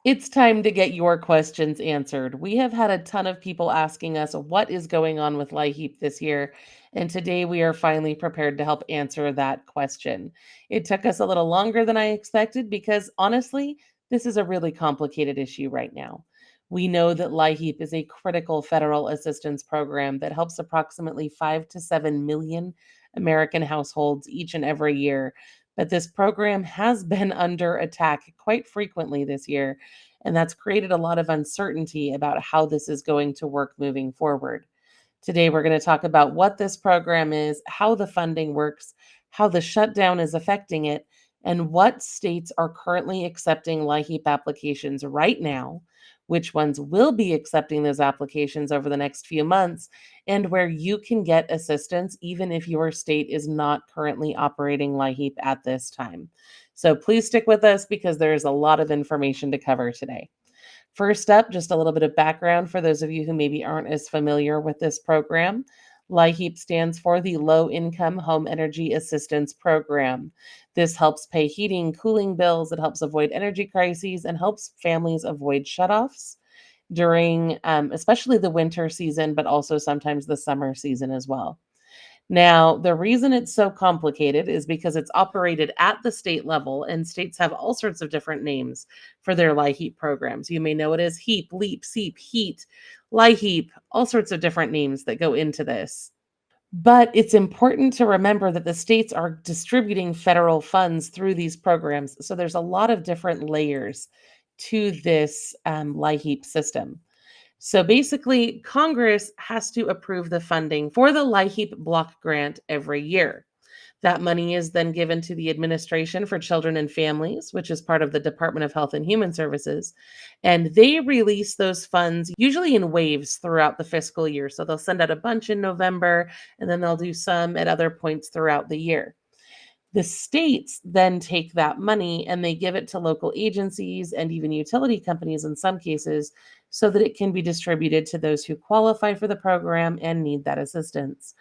It's time to get your questions answered. We have had a ton of people asking us what is going on with LIHEAP this year, and today we are finally prepared to help answer that question. It took us a little longer than I expected because honestly, this is a really complicated issue right now. We know that LIHEAP is a critical federal assistance program that helps approximately 5 to 7 million American households each and every year. But this program has been under attack quite frequently this year, and that's created a lot of uncertainty about how this is going to work moving forward. Today, we're going to talk about what this program is, how the funding works, how the shutdown is affecting it, and what states are currently accepting LIHEAP applications right now, which ones will be accepting those applications over the next few months, and where you can get assistance even if your state is not currently operating LIHEAP at this time. So please stick with us because there is a lot of information to cover today. First up, just a little bit of background for those of you who maybe aren't as familiar with this program. LIHEAP stands for the Low Income Home Energy Assistance Program. This helps pay heating, cooling bills, it helps avoid energy crises, and helps families avoid shutoffs during especially the winter season, but also sometimes the summer season as well. Now, the reason it's so complicated is because it's operated at the state level, and states have all sorts of different names for their LIHEAP programs. You may know it as HEAP, LEAP, SEEP, HEAT, LIHEAP, all sorts of different names that go into this. But it's important to remember that the states are distributing federal funds through these programs. So there's a lot of different layers to this LIHEAP system. So basically, Congress has to approve the funding for the LIHEAP block grant every year. That money is then given to the Administration for Children and Families, which is part of the Department of Health and Human Services. And they release those funds usually in waves throughout the fiscal year. So they'll send out a bunch in November, and then they'll do some at other points throughout the year. The states then take that money and they give it to local agencies and even utility companies in some cases so that it can be distributed to those who qualify for the program and need that assistance.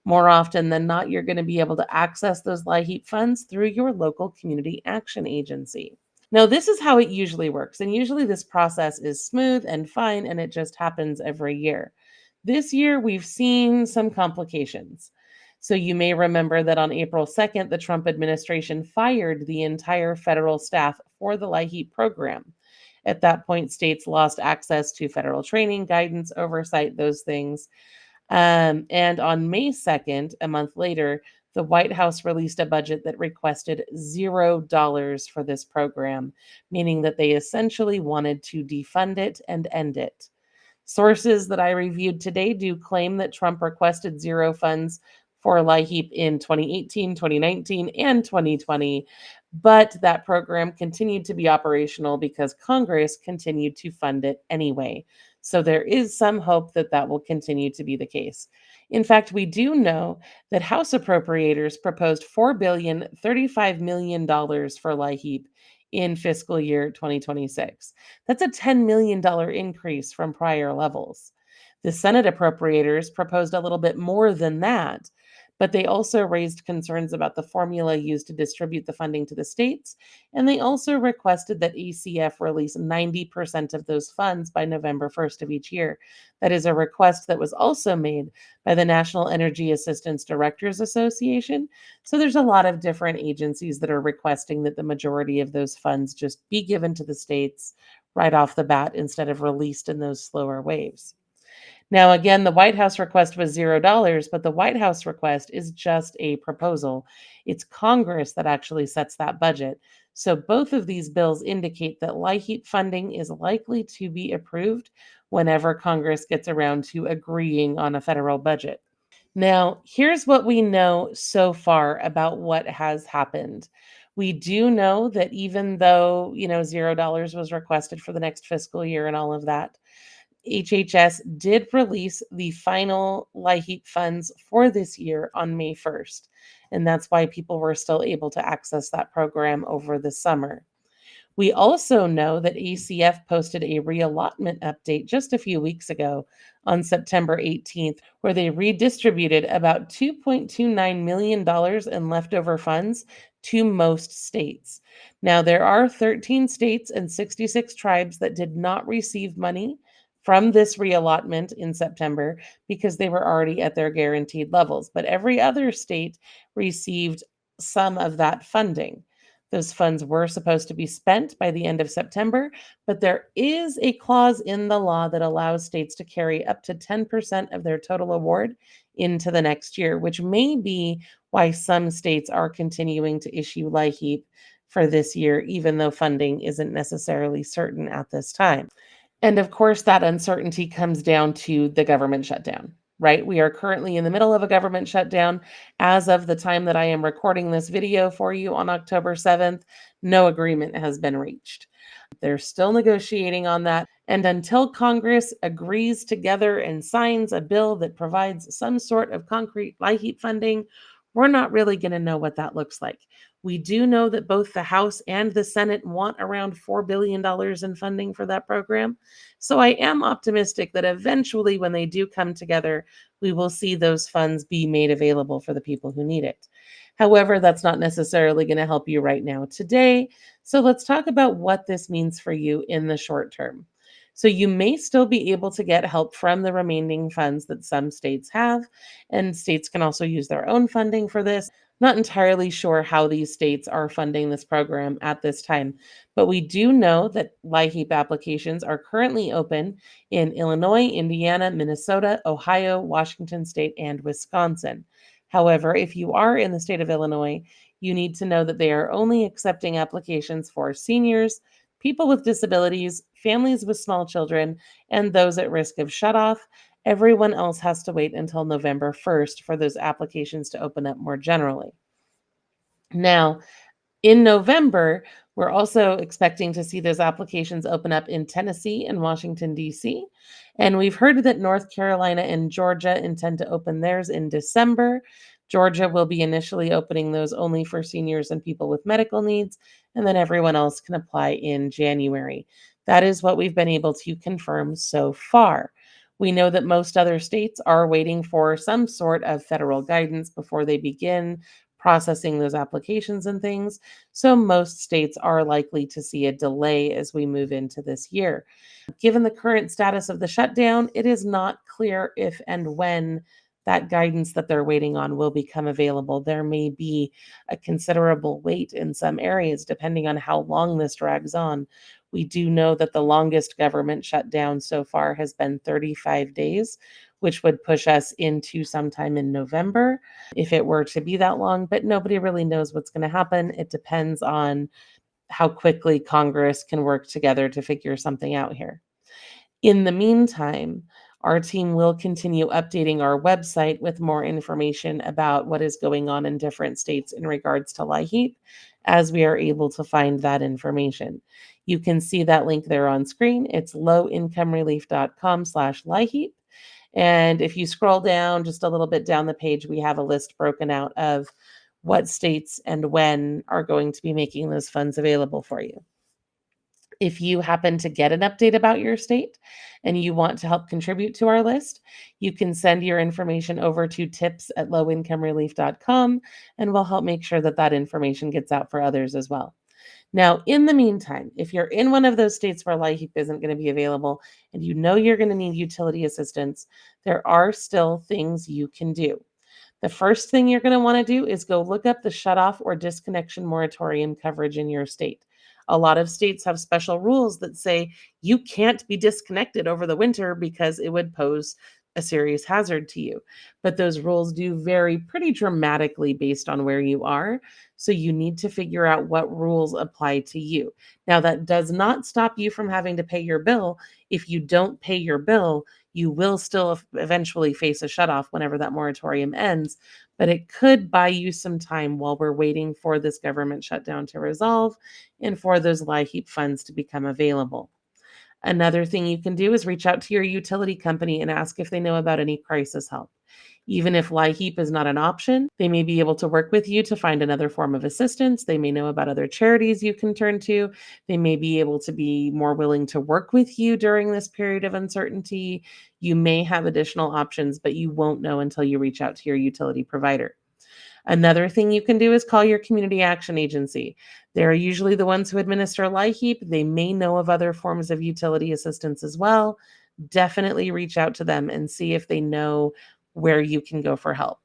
More often than not, you're going to be able to access those LIHEAP funds through your local community action agency. Now, this is how it usually works, and usually this process is smooth and fine, and it just happens every year. This year, we've seen some complications. So, you may remember that on April 2nd, the Trump administration fired the entire federal staff for the LIHEAP program. At that point, states lost access to federal training, guidance, oversight, those things. And on May 2nd, a month later, the White House released a budget that requested $0 for this program, meaning that they essentially wanted to defund it and end it. Sources that I reviewed today do claim that Trump requested zero funds for LIHEAP in 2018, 2019, and 2020, but that program continued to be operational because Congress continued to fund it anyway. So there is some hope that that will continue to be the case. In fact, we do know that House appropriators proposed $4,035,000,000 for LIHEAP in fiscal year 2026. That's a $10 million increase from prior levels. The Senate appropriators proposed a little bit more than that, but they also raised concerns about the formula used to distribute the funding to the states, and they also requested that ACF release 90% of those funds by November 1st of each year. That is a request that was also made by the National Energy Assistance Directors Association. So there's a lot of different agencies that are requesting that the majority of those funds just be given to the states right off the bat instead of released in those slower waves. Now, again, the White House request was $0, but the White House request is just a proposal. It's Congress that actually sets that budget. So both of these bills indicate that LIHEAP funding is likely to be approved whenever Congress gets around to agreeing on a federal budget. Now, here's what we know so far about what has happened. We do know that even though, $0 was requested for the next fiscal year and all of that, HHS did release the final LIHEAP funds for this year on May 1st. And that's why people were still able to access that program over the summer. We also know that ACF posted a reallotment update just a few weeks ago on September 18th, where they redistributed about $2.29 million in leftover funds to most states. Now, there are 13 states and 66 tribes that did not receive money from this reallotment in September because they were already at their guaranteed levels, but every other state received some of that funding. Those funds were supposed to be spent by the end of September, but there is a clause in the law that allows states to carry up to 10% of their total award into the next year, which may be why some states are continuing to issue LIHEAP for this year, even though funding isn't necessarily certain at this time. And of course, that uncertainty comes down to the government shutdown, right? We are currently in the middle of a government shutdown. As of the time that I am recording this video for you on October 7th, no agreement has been reached. They're still negotiating on that. And until Congress agrees together and signs a bill that provides some sort of concrete LIHEAP funding, we're not really going to know what that looks like. We do know that both the House and the Senate want around $4 billion in funding for that program. So I am optimistic that eventually, when they do come together, we will see those funds be made available for the people who need it. However, that's not necessarily going to help you right now today. So let's talk about what this means for you in the short term. So you may still be able to get help from the remaining funds that some states have, and states can also use their own funding for this. Not entirely sure how these states are funding this program at this time, but we do know that LIHEAP applications are currently open in Illinois, Indiana, Minnesota, Ohio, Washington State, and Wisconsin. However, if you are in the state of Illinois, you need to know that they are only accepting applications for seniors, people with disabilities, families with small children, and those at risk of shutoff. Everyone else has to wait until November 1st for those applications to open up more generally. Now, in November, we're also expecting to see those applications open up in Tennessee and Washington, D.C. And we've heard that North Carolina and Georgia intend to open theirs in December. Georgia will be initially opening those only for seniors and people with medical needs, and then everyone else can apply in January. That is what we've been able to confirm so far. We know that most other states are waiting for some sort of federal guidance before they begin processing those applications and things. So most states are likely to see a delay as we move into this year. Given the current status of the shutdown, it is not clear if and when that guidance that they're waiting on will become available. There may be a considerable wait in some areas, depending on how long this drags on. We do know that the longest government shutdown so far has been 35 days, which would push us into sometime in November if it were to be that long, but nobody really knows what's going to happen. It depends on how quickly Congress can work together to figure something out here. In the meantime, our team will continue updating our website with more information about what is going on in different states in regards to LIHEAP as we are able to find that information. You can see that link there on screen. It's lowincomerelief.com/LIHEAP. And if you scroll down just a little bit down the page, we have a list broken out of what states and when are going to be making those funds available for you. If you happen to get an update about your state and you want to help contribute to our list, you can send your information over to tips@lowincomerelief.com, and we'll help make sure that that information gets out for others as well. Now, in the meantime, if you're in one of those states where LIHEAP isn't going to be available and you know you're going to need utility assistance, there are still things you can do. The first thing you're going to want to do is go look up the shutoff or disconnection moratorium coverage in your state. A lot of states have special rules that say you can't be disconnected over the winter because it would pose a serious hazard to you. But those rules do vary pretty dramatically based on where you are. So you need to figure out what rules apply to you. Now, that does not stop you from having to pay your bill. If you don't pay your bill, you will still eventually face a shutoff whenever that moratorium ends, but it could buy you some time while we're waiting for this government shutdown to resolve and for those LIHEAP funds to become available. Another thing you can do is reach out to your utility company and ask if they know about any crisis help. Even if LIHEAP is not an option, they may be able to work with you to find another form of assistance. They may know about other charities you can turn to. They may be able to be more willing to work with you during this period of uncertainty. You may have additional options, but you won't know until you reach out to your utility provider. Another thing you can do is call your community action agency. They're usually the ones who administer LIHEAP. They may know of other forms of utility assistance as well. Definitely reach out to them and see if they know where you can go for help.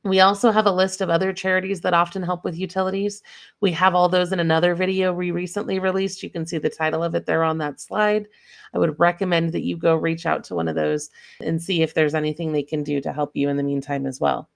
We also have a list of other charities that often help with utilities. We have all those in another video we recently released. You can see the title of it there on that slide. I would recommend that you go reach out to one of those and see if there's anything they can do to help you in the meantime as well.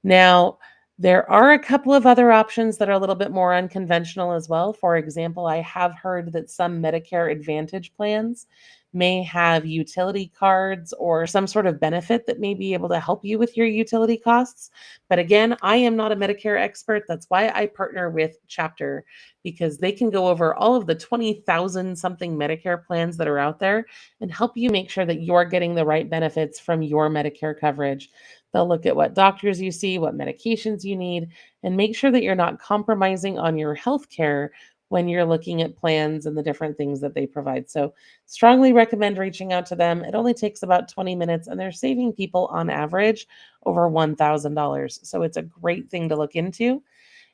Now, there are a couple of other options that are a little bit more unconventional as well. For example, I have heard that some Medicare Advantage plans may have utility cards or some sort of benefit that may be able to help you with your utility costs. But again, I am not a Medicare expert. That's why I partner with Chapter, because they can go over all of the 20,000 something Medicare plans that are out there and help you make sure that you're getting the right benefits from your Medicare coverage. They'll look at what doctors you see, what medications you need, and make sure that you're not compromising on your health care when you're looking at plans and the different things that they provide. So, strongly recommend reaching out to them. It only takes about 20 minutes, and they're saving people on average over $1,000. So, it's a great thing to look into.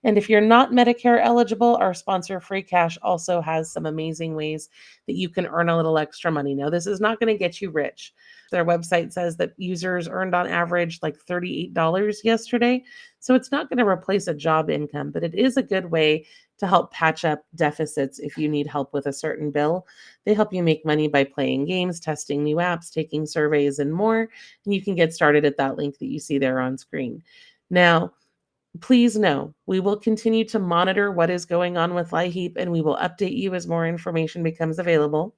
And if you're not Medicare eligible, our sponsor Free Cash also has some amazing ways that you can earn a little extra money. Now, this is not going to get you rich. Their website says that users earned on average like $38 yesterday. So it's not going to replace a job income, but it is a good way to help patch up deficits if you need help with a certain bill. They help you make money by playing games, testing new apps, taking surveys, and more. And you can get started at that link that you see there on screen. Now, please know we will continue to monitor what is going on with LIHEAP, and we will update you as more information becomes available.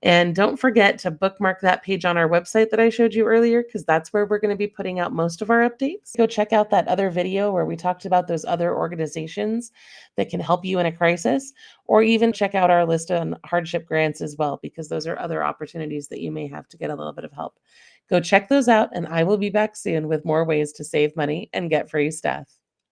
And don't forget to bookmark that page on our website that I showed you earlier, because that's where we're going to be putting out most of our updates. Go check out that other video where we talked about those other organizations that can help you in a crisis, or even check out our list on hardship grants as well, because those are other opportunities that you may have to get a little bit of help. Go check those out, and I will be back soon with more ways to save money and get free stuff.